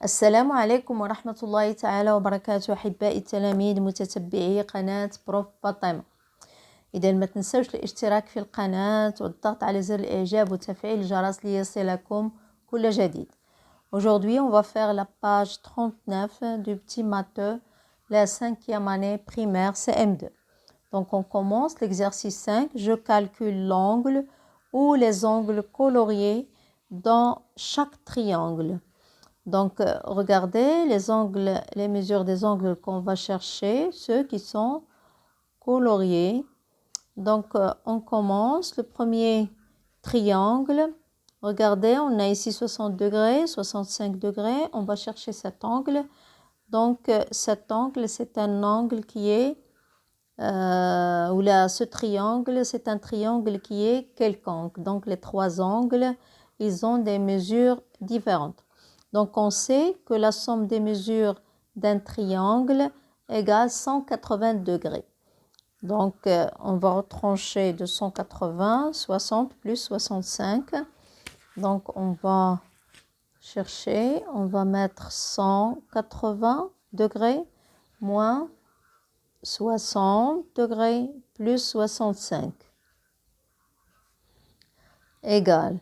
السلام عليكم ورحمة الله تعالى وبركاته أحبائي التلاميذ متتبعي قناة بروف فاطمة. إذا ما تنسوش الاشتراك في القناة والضغط على زر الإعجاب وتفعيل الجرس ليصلكم كل جديد. Aujourd'hui, on va faire la page 39 du petit matheux, la 5e année primaire CM2. Donc, on commence l'exercice 5. Je calcule l'angle ou les angles coloriés dans chaque triangle. Donc, regardez les angles, les mesures des angles qu'on va chercher, ceux qui sont coloriés. Donc, on commence. Le premier triangle. Regardez, on a ici 60 degrés, 65 degrés. On va chercher cet angle. Donc, cet angle, c'est un angle qui est, ce triangle, c'est un triangle qui est quelconque. Donc, les trois angles, ils ont des mesures différentes. Donc, on sait que la somme des mesures d'un triangle égale 180 degrés. Donc, on va retrancher de 180, 60 plus 65. Donc, on va chercher, on va mettre 180 degrés moins 60 degrés plus 65 égale.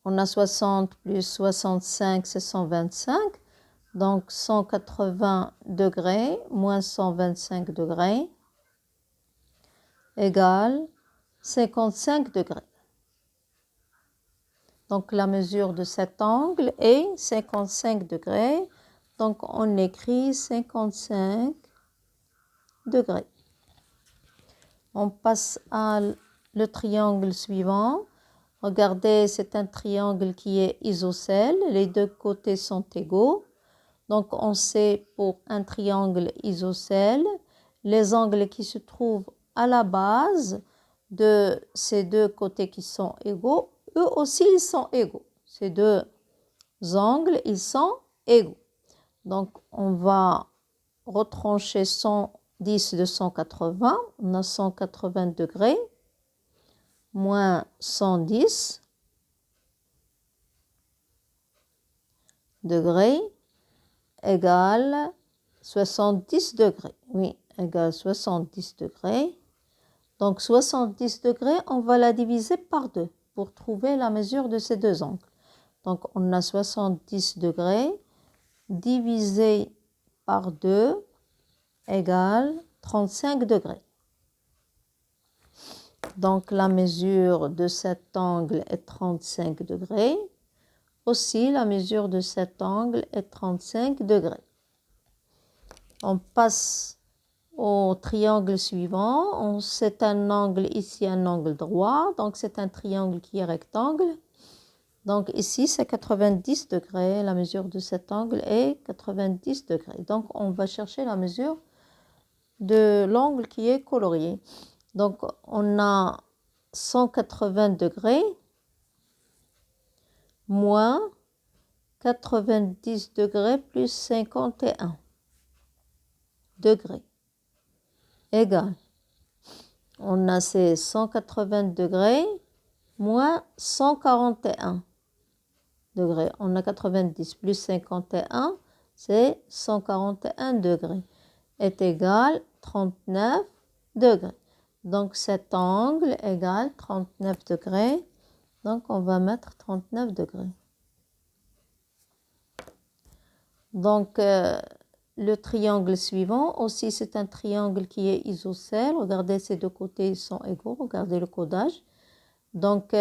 On a 60 plus 65, c'est 125. Donc, 180 degrés moins 125 degrés égale 55 degrés. Donc, la mesure de cet angle est 55 degrés. Donc, on écrit 55 degrés. On passe à le triangle suivant. Regardez, c'est un triangle qui est isocèle. Les deux côtés sont égaux. Donc, on sait pour un triangle isocèle, les angles qui se trouvent à la base de ces deux côtés qui sont égaux, eux aussi, ils sont égaux. Ces deux angles, ils sont égaux. Donc, on va retrancher 110 de 180. On a 180 degrés moins 110 degrés égale 70 degrés. Oui, égale 70 degrés. Donc, 70 degrés, on va la diviser par 2 pour trouver la mesure de ces deux angles. Donc, on a 70 degrés divisé par 2 égale 35 degrés. Donc, la mesure de cet angle est 35 degrés. Aussi, la mesure de cet angle est 35 degrés. On passe au triangle suivant. C'est un angle ici, un angle droit. Donc, c'est un triangle qui est rectangle. Donc, ici, c'est 90 degrés. La mesure de cet angle est 90 degrés. Donc, on va chercher la mesure de l'angle qui est colorié. Donc, on a 180 degrés moins 90 degrés plus 51 degrés égale. On a ces 180 degrés moins 141 degrés. On a 90 plus 51, c'est 141 degrés, est égal 39 degrés. Donc cet angle égale 39 degrés. Donc on va mettre 39 degrés. Donc le triangle suivant, aussi c'est un triangle qui est isocèle. Regardez, ces deux côtés sont égaux. Regardez le codage. Donc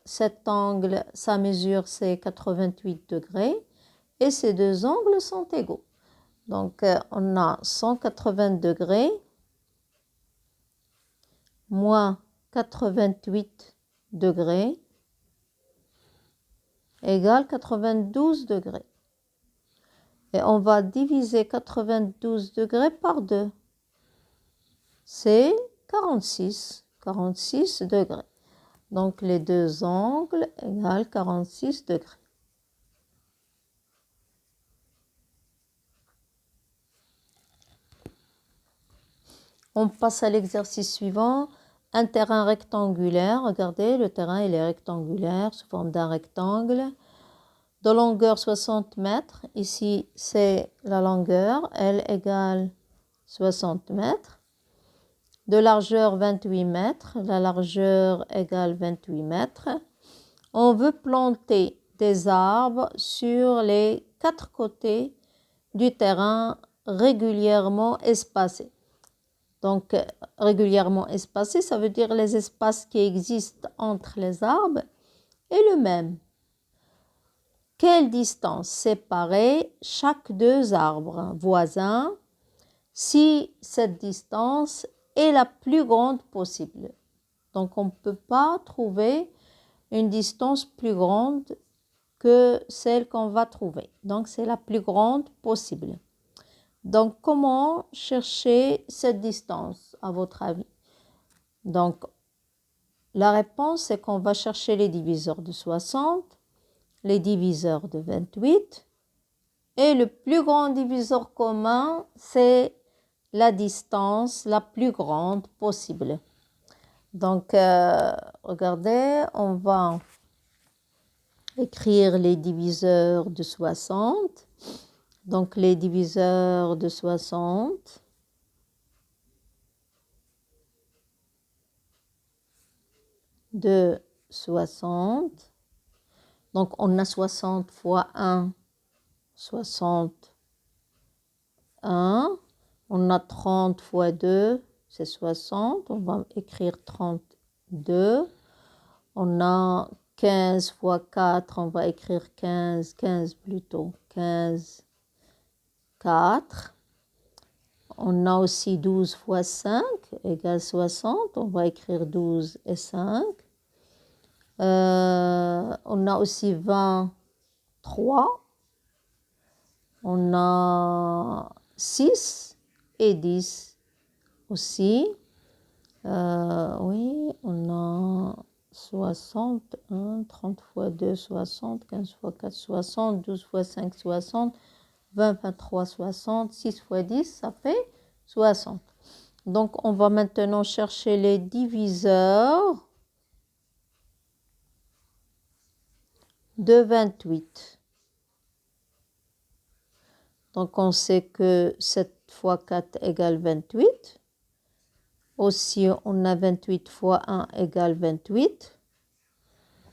cet angle, sa mesure c'est 88 degrés. Et ces deux angles sont égaux. Donc on a 180 degrés moins 88 degrés égale 92 degrés. Et on va diviser 92 degrés par 2. C'est 46 degrés. Donc, les deux angles égale 46 degrés. On passe à l'exercice suivant. Un terrain rectangulaire. Regardez, le terrain il est rectangulaire sous forme d'un rectangle. de longueur 60 mètres. Ici, c'est la longueur, L égale 60 mètres. De largeur 28 mètres, la largeur égale 28 mètres. On veut planter des arbres sur les 4 côtés du terrain régulièrement espacés. Donc, régulièrement espacés, ça veut dire les espaces qui existent entre les arbres est le même. Quelle distance séparait chaque 2 arbres voisins si cette distance est la plus grande possible? Donc, on ne peut pas trouver une distance plus grande que celle qu'on va trouver. Donc, c'est la plus grande possible. Donc, comment chercher cette distance, à votre avis? Donc, la réponse, c'est qu'on va chercher les diviseurs de 60, les diviseurs de 28, et le plus grand diviseur commun, c'est la distance la plus grande possible. Donc, regardez, on va écrire les diviseurs de 60. Donc, les diviseurs de 60. De 60. Donc, on a 60 fois 1, 61. On a 30 fois 2, c'est 60. On va écrire 32. On a 15 fois 4, on va écrire 15 plutôt, 15, 4. On a aussi 12 fois 5 égale 60. On va écrire 12 et 5. On a aussi 23. On a 6 et 10 aussi. Oui, on a 61, 30 fois 2, 60, 15 fois 4, 60, 12 fois 5, 60, 20, 23, 60, 6 fois 10, ça fait 60. Donc, on va maintenant chercher les diviseurs de 28. Donc, on sait que 7 fois 4 égale 28. Aussi, on a 28 fois 1 égale 28.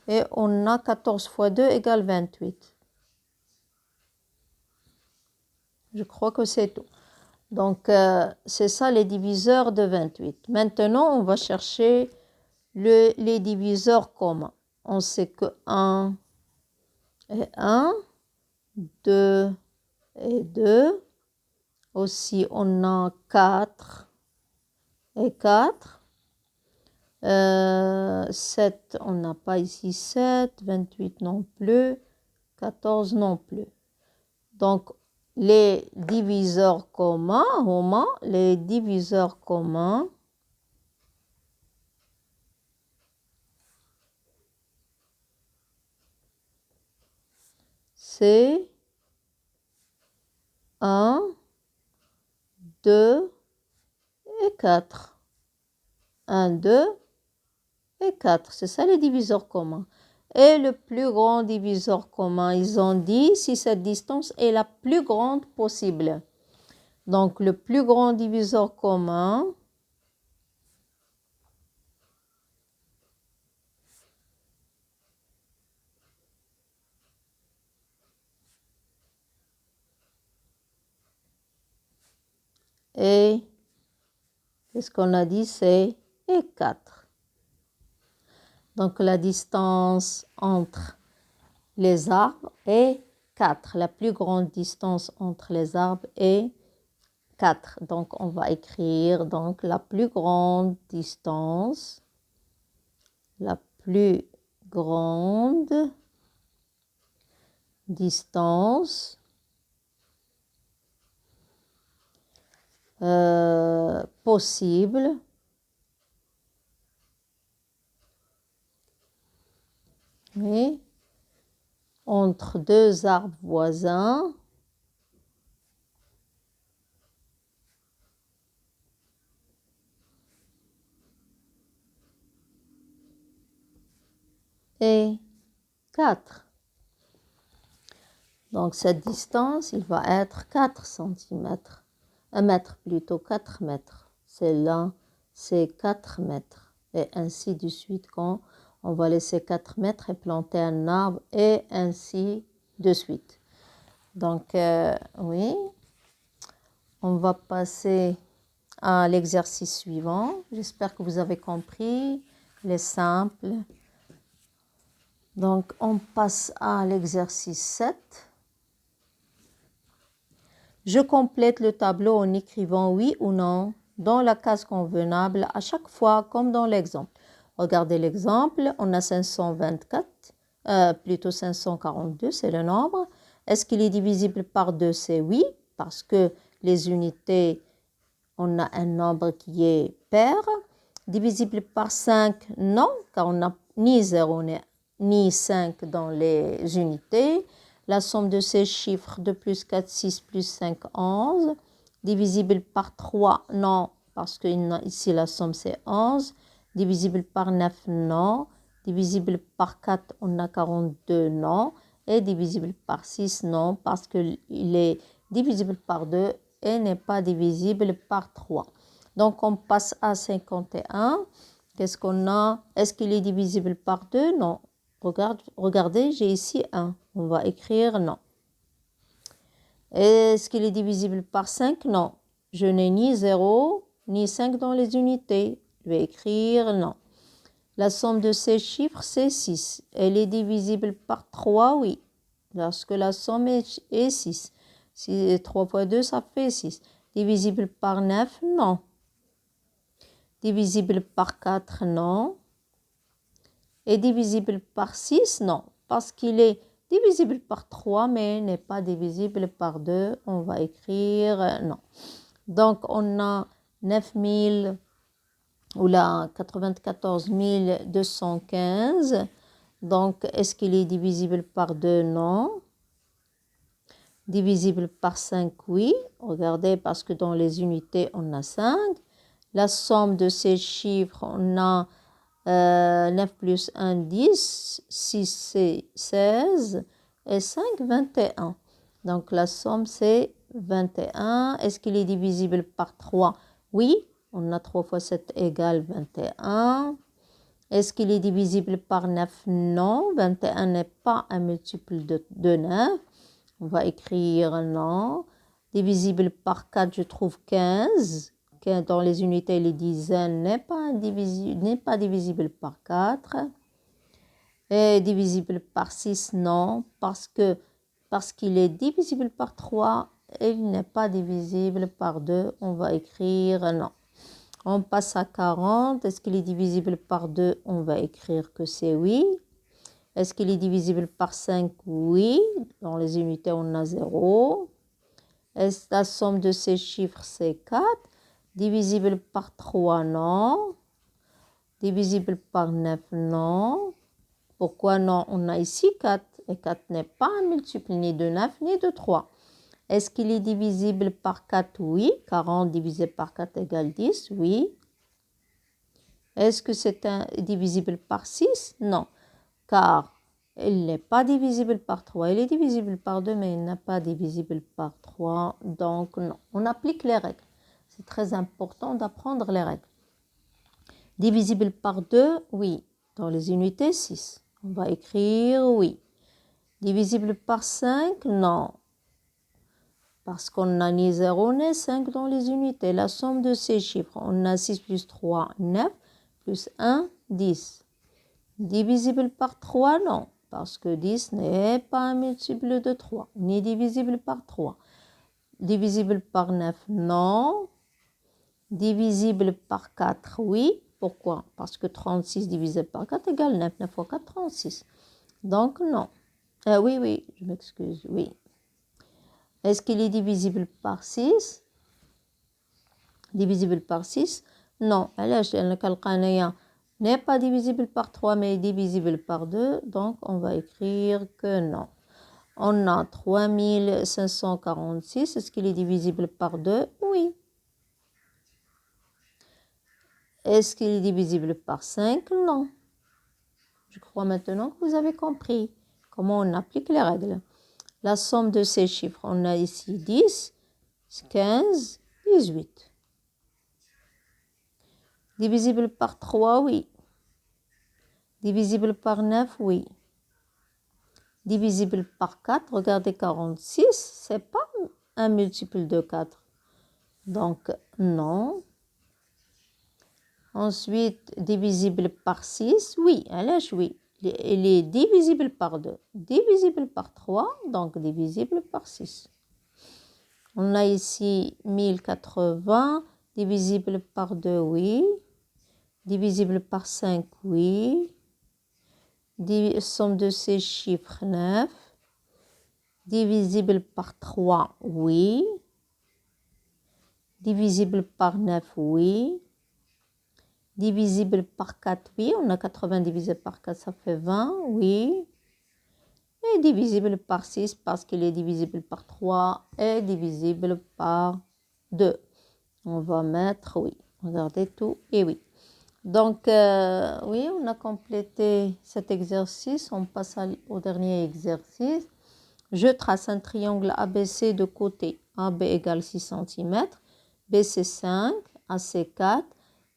Et on a 14 fois 2 égale 28. Je crois que c'est tout. Donc, c'est ça les diviseurs de 28. Maintenant, on va chercher les diviseurs communs. On sait que 1 et 1, 2 et 2. Aussi, on a 4 et 4. 7, on n'a pas ici 7. 28 non plus. 14 non plus. Donc, les diviseurs communs, c'est 1, 2 et 4. 1, 2 et 4. C'est ça les diviseurs communs. Et le plus grand diviseur commun, ils ont dit si cette distance est la plus grande possible. Donc, le plus grand diviseur commun, est, qu'est-ce qu'on a dit, c'est 4. Donc, la distance entre les arbres est 4. La plus grande distance entre les arbres est 4. Donc, on va écrire donc la plus grande distance, possible oui, entre 2 arbres voisins et 4. Donc, cette distance, il va être 4 centimètres. 1 mètre plutôt, 4 mètres. Celle-là, c'est 4 mètres. Et ainsi de suite, quand on va laisser 4 mètres et planter un arbre, et ainsi de suite. Donc, oui, on va passer à l'exercice suivant. J'espère que vous avez compris les simples. Donc, on passe à l'exercice 7. Je complète le tableau en écrivant oui ou non dans la case convenable à chaque fois, comme dans l'exemple. Regardez l'exemple, on a 524, plutôt 542, c'est le nombre. Est-ce qu'il est divisible par 2? C'est oui, parce que les unités, on a un nombre qui est pair. Divisible par 5? Non, car on n'a ni 0 ni 5 dans les unités. La somme de ces chiffres, 2 plus 4, 6 plus 5, 11. Divisible par 3, non, parce que ici la somme c'est 11. Divisible par 9, non. Divisible par 4, on a 42, non. Et divisible par 6, non, parce qu'il est divisible par 2 et n'est pas divisible par 3. Donc on passe à 51. Qu'est-ce qu'on a? Est-ce qu'il est divisible par 2? Non. Regardez, j'ai ici 1. On va écrire non. Est-ce qu'il est divisible par 5? Non. Je n'ai ni 0 ni 5 dans les unités. Je vais écrire non. La somme de ces chiffres, c'est 6. Elle est divisible par 3? Oui. Lorsque la somme est 6. 3 fois 2, ça fait 6. Divisible par 9? Non. Divisible par 4? Non. Et divisible par 6? Non. Parce qu'il est divisible par 3, mais n'est pas divisible par 2. On va écrire non. Donc, on a 9000 ou là 94 215. Donc, est-ce qu'il est divisible par 2? Non. Divisible par 5? Oui. Regardez, parce que dans les unités, on a 5. La somme de ces chiffres, on a 9 plus 1, 10, 6, c'est 16, et 5, 21. Donc, la somme, c'est 21. Est-ce qu'il est divisible par 3? Oui, on a 3 fois 7 égale 21. Est-ce qu'il est divisible par 9? Non, 21 n'est pas un multiple de 9. On va écrire non. Divisible par 4, je trouve 15. Dans les unités, les dizaines n'est pas divisible par 4. Et divisible par 6, non, parce qu'il est divisible par 3 et il n'est pas divisible par 2. On va écrire non. On passe à 40. Est-ce qu'il est divisible par 2? On va écrire que c'est oui. Est-ce qu'il est divisible par 5? Oui. Dans les unités, on a 0. Est-ce la somme de ces chiffres, c'est 4. Divisible par 3, non. Divisible par 9, non. Pourquoi non? On a ici 4. Et 4 n'est pas un multiple ni de 9 ni de 3. Est-ce qu'il est divisible par 4? Oui. 40 divisé par 4 égale 10? Oui. Est-ce que c'est divisible par 6? Non. Car il n'est pas divisible par 3. Il est divisible par 2, mais il n'est pas divisible par 3. Donc non. On applique les règles. C'est très important d'apprendre les règles. Divisible par 2, oui. Dans les unités, 6. On va écrire oui. Divisible par 5, non. Parce qu'on n'a ni 0 ni 5 dans les unités. La somme de ces chiffres, on a 6 plus 3, 9, plus 1, 10. Divisible par 3, non. Parce que 10 n'est pas un multiple de 3, ni divisible par 3. Divisible par 9, non. Divisible par 4, oui. Pourquoi? Parce que 36 divisé par 4 égale 9. 9 fois 4, 36. Donc, non. Oui, je m'excuse, oui. Est-ce qu'il est divisible par 6? Divisible par 6? Non. علاش؟ لأنك القانية n'est pas divisible par 3, mais divisible par 2. Donc, on va écrire que non. On a 3546. Est-ce qu'il est divisible par 2? Oui. Est-ce qu'il est divisible par 5? Non. Je crois maintenant que vous avez compris comment on applique les règles. la somme de ces chiffres. On a ici 10, 15, 18. Divisible par 3, oui. Divisible par 9, oui. Divisible par 4, regardez 46, c'est pas un multiple de 4. Donc, non. Ensuite, divisible par 6, oui, oui. Il est divisible par 2. Divisible par 3, donc divisible par 6. On a ici 1080, divisible par 2, oui. Divisible par 5, oui. Somme de ces chiffres, 9. Divisible par 3, oui. Divisible par 9, oui. Divisible par 4, oui. On a 80 divisé par 4, ça fait 20, oui. Et divisible par 6 parce qu'il est divisible par 3 et divisible par 2. On va mettre, oui. Regardez tout, et oui. Donc, oui, on a complété cet exercice. On passe au dernier exercice. Je trace un triangle ABC de côté. AB égale 6 cm, BC 5, AC 4.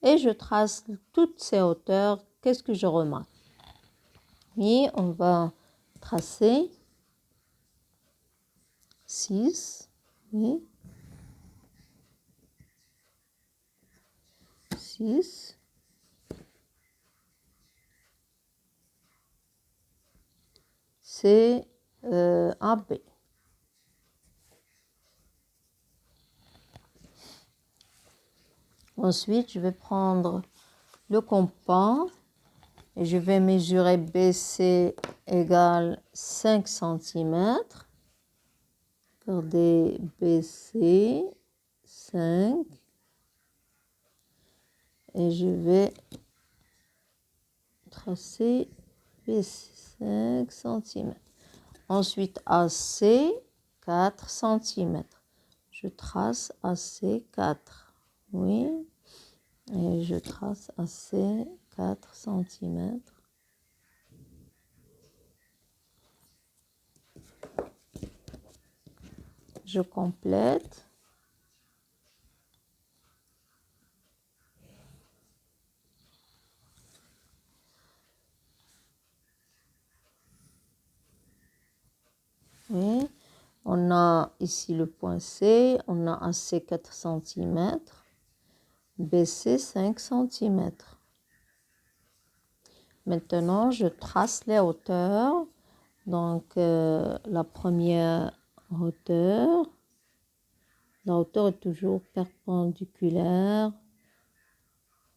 Et je trace toutes ces hauteurs. Qu'est-ce que je remarque? Oui, on va tracer 6. Oui. 6. C'est AB. Ensuite, je vais prendre le compas et je vais mesurer BC égale 5 cm. Regardez BC 5 et je vais tracer BC 5 cm. Ensuite AC 4 cm. Je trace AC 4. Oui. Et je trace AC 4 cm. Je complète. Oui. On a ici le point C, on a AC 4 cm, BC 5 cm. Maintenant, je trace les hauteurs. Donc, la première hauteur, la hauteur est toujours perpendiculaire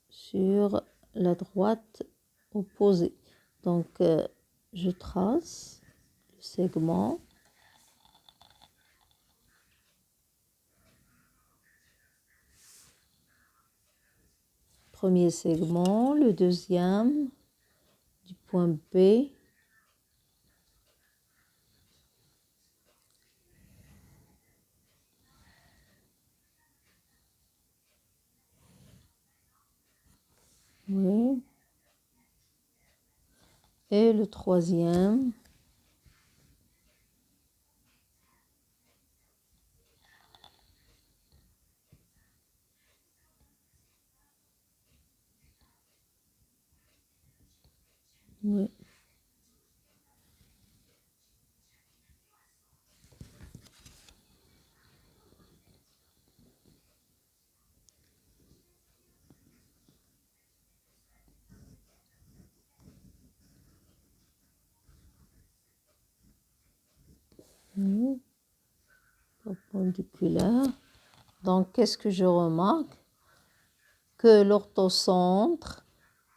sur la droite opposée. Donc, je trace le segment. Premier segment, le deuxième du point B. Oui. Et le troisième. Oui. Perpendiculaire. Donc, qu'est-ce que je remarque? Que l'orthocentre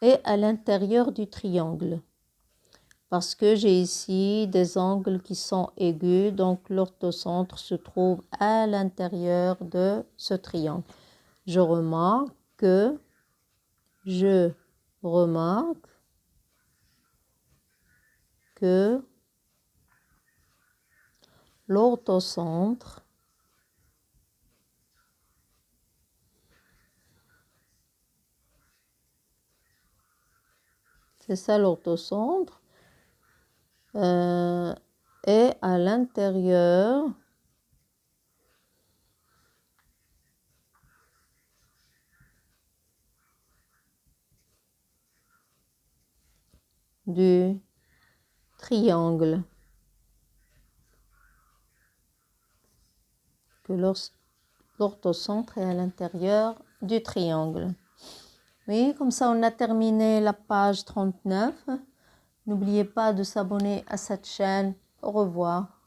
est à l'intérieur du triangle. Parce que j'ai ici des angles qui sont aigus, donc l'orthocentre se trouve à l'intérieur de ce triangle. Je remarque que l'orthocentre c'est ça l'orthocentre, est à l'intérieur du triangle. Que l'orthocentre est à l'intérieur du triangle. Oui, comme ça on a terminé la page 39. N'oubliez pas de s'abonner à cette chaîne. Au revoir.